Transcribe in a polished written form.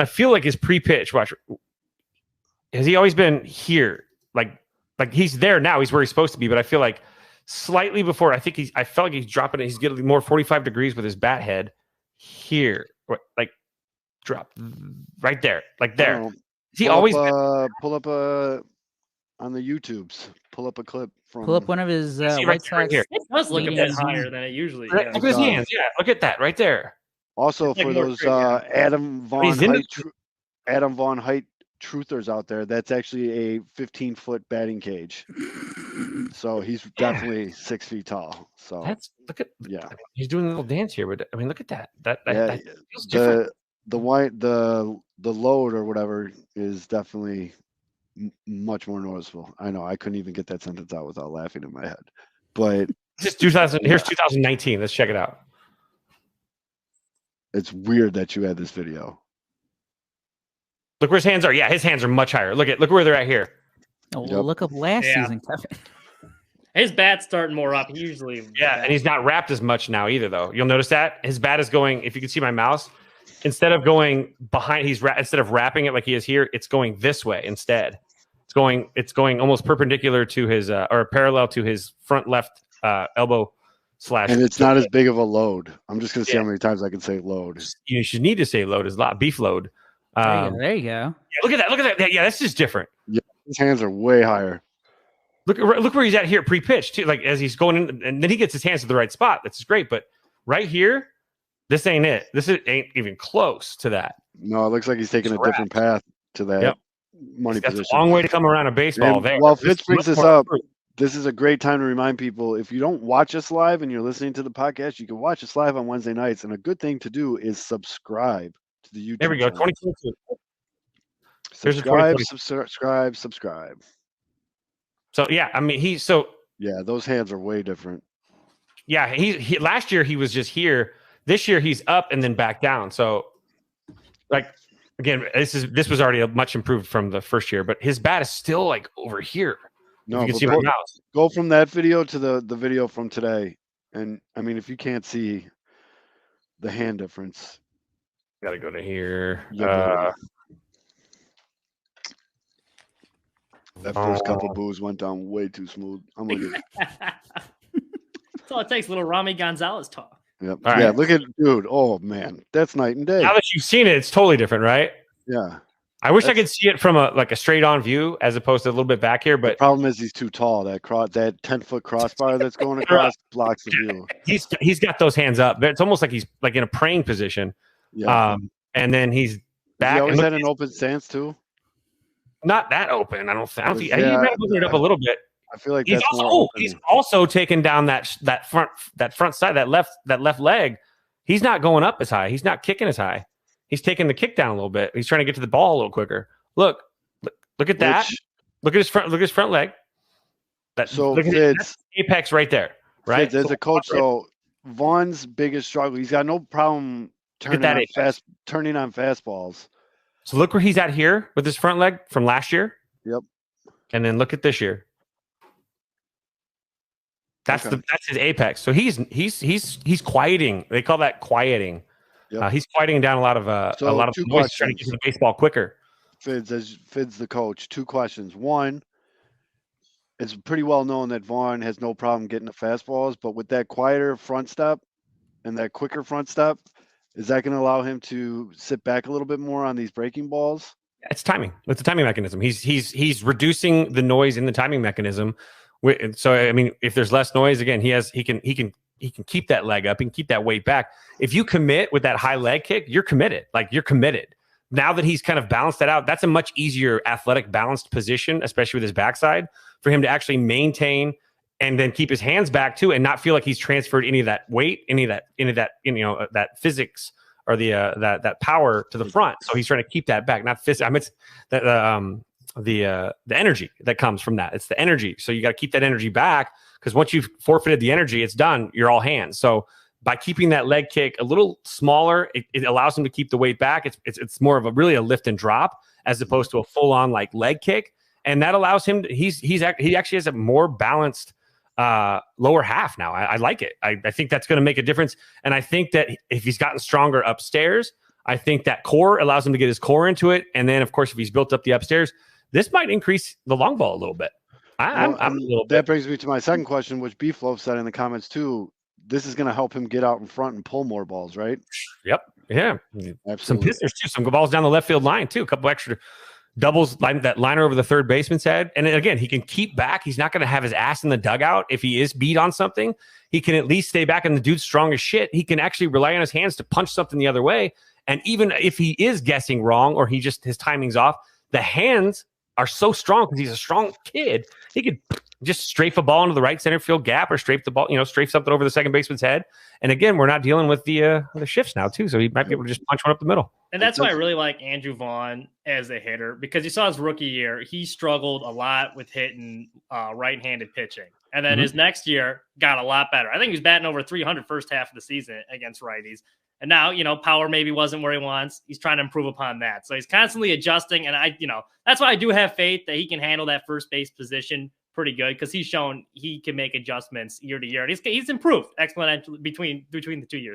I feel like his pre-pitch, watch, has he always been here? Like he's there now. He's where he's supposed to be. But I feel like slightly before, I felt like he's dropping it. He's getting more 45 degrees with his bat head here. Like drop right there. Like there. Has he always pull up on the YouTubes. Pull up a clip from. Pull up one of his White Sox. It does look a bit higher than it usually is. Look at his hands. Yeah, look at that right there. Also, for those Adam Vaughn height truthers out there, that's actually a 15-foot batting cage. So he's definitely 6 feet tall. So he's doing a little dance here, but I mean, look at that. That feels different. The load or whatever is definitely much more noticeable. I know I couldn't even get that sentence out without laughing in my head. But here's 2019. Let's check it out. It's weird that you had this video. Look where his hands are. Yeah, his hands are much higher. Look where they're at here. Oh, well, look up last season, Kevin. His bat's starting more up. He usually and he's not wrapped as much now either, though. You'll notice that his bat is going. If you can see my mouse, instead of going behind, instead of wrapping it like he is here, it's going this way instead. It's going almost perpendicular to his or parallel to his front left elbow slash. And it's not as big of a load. I'm just going to see how many times I can say load. You should need to say load. Is a lot beef load. There you go. Yeah, look at that. Yeah, that's just different. Yeah, his hands are way higher. Look where he's at here pre-pitch too. Like as he's going in, and then he gets his hands to the right spot. That's great. But right here, this ain't it. Ain't even close to that. No, it looks like he's taking a different path to that money position. That's a long way to come around a baseball. There. While Fitz brings this up, this is a great time to remind people, if you don't watch us live and you're listening to the podcast, you can watch us live on Wednesday nights. And a good thing to do is subscribe to the YouTube There we go, channel. 2022. Subscribe. So, yeah, I mean, yeah, those hands are way different. Yeah, he last year he was just here. This year he's up and then back down. So, like, again, this was already much improved from the first year, but his bat is still like over here. No, you can see my mouse. Go from that video to the video from today. And I mean, if you can't see the hand difference, got to go to here. That first couple boos went down way too smooth. I'm gonna get. That's all it takes. Little Rami Gonzalez talk. Yep. Yeah. Right. Look at dude. Oh man, that's night and day. Now that you've seen it, it's totally different, right? Yeah. I wish I could see it from a straight on view as opposed to a little bit back here. But the problem is he's too tall. That 10-foot crossbar that's going across blocks the view. He's got those hands up. It's almost like he's like in a praying position. Yeah. And then he's back. He always had an open stance too. Not that open. I don't think. He might have opened it up a little bit. I feel like he's also taken down that front side, that left leg. He's not going up as high. He's not kicking as high. He's taking the kick down a little bit. He's trying to get to the ball a little quicker. Look at that. Look at his front leg. That's apex right there. Right. Fitz, as a coach, so Vaughn's biggest struggle, he's got no problem turning on fastballs. So look where he's at here with his front leg from last year. Yep. And then look at this year. That's his apex. So he's quieting. They call that quieting. Yep. He's quieting down a lot of noise, trying to get to the baseball quicker. Fid's the coach. 2 questions. One, it's pretty well known that Vaughn has no problem getting the fastballs, but with that quieter front step and that quicker front step, is that going to allow him to sit back a little bit more on these breaking balls? It's timing. It's a timing mechanism. He's reducing the noise in the timing mechanism. So I mean, if there's less noise, again, he can keep that leg up and keep that weight back. If you commit with that high leg kick, you're committed. Like you're committed. Now that he's kind of balanced that out, that's a much easier athletic balanced position, especially with his backside, for him to actually maintain and then keep his hands back too, and not feel like he's transferred any of that weight, any of that that physics or the that power to the front. So he's trying to keep that back, not physics. I mean, it's the energy that comes from that. It's the energy. So you got to keep that energy back, because once you've forfeited the energy, it's done. You're all hands. So by keeping that leg kick a little smaller, it allows him to keep the weight back. It's more of a lift and drop as opposed to a full on like leg kick, and that allows him. He actually has a more balanced lower half now. I like it. I think that's going to make a difference. And I think that if he's gotten stronger upstairs, I think that core allows him to get his core into it. And then, of course, if he's built up the upstairs, this might increase the long ball a little bit. I'm a little that brings me to my second question, which Beefloaf said in the comments too. This is going to help him get out in front and pull more balls, right? Yep. Yeah. Absolutely. Some pistons too. Some balls down the left field line too. A couple extra doubles, that liner over the third baseman's head. And again, he can keep back. He's not going to have his ass in the dugout. If he is beat on something, he can at least stay back, and the dude's strong as shit. He can actually rely on his hands to punch something the other way. And even if he is guessing wrong or his timing's off, the hands are so strong because he's a strong kid. He could just strafe a ball into the right center field gap or strafe the ball, strafe something over the second baseman's head. And again, we're not dealing with the shifts now too, so he might be able to just punch one up the middle. And that's why I really like Andrew Vaughn as a hitter, because you saw his rookie year, he struggled a lot with hitting right-handed pitching. And then his next year got a lot better. I think he was batting over 300 first half of the season against righties. And now, power maybe wasn't where he wants. He's trying to improve upon that. So he's constantly adjusting. And that's why I do have faith that he can handle that first base position pretty good, because he's shown he can make adjustments year to year. And he's improved exponentially between the 2 years.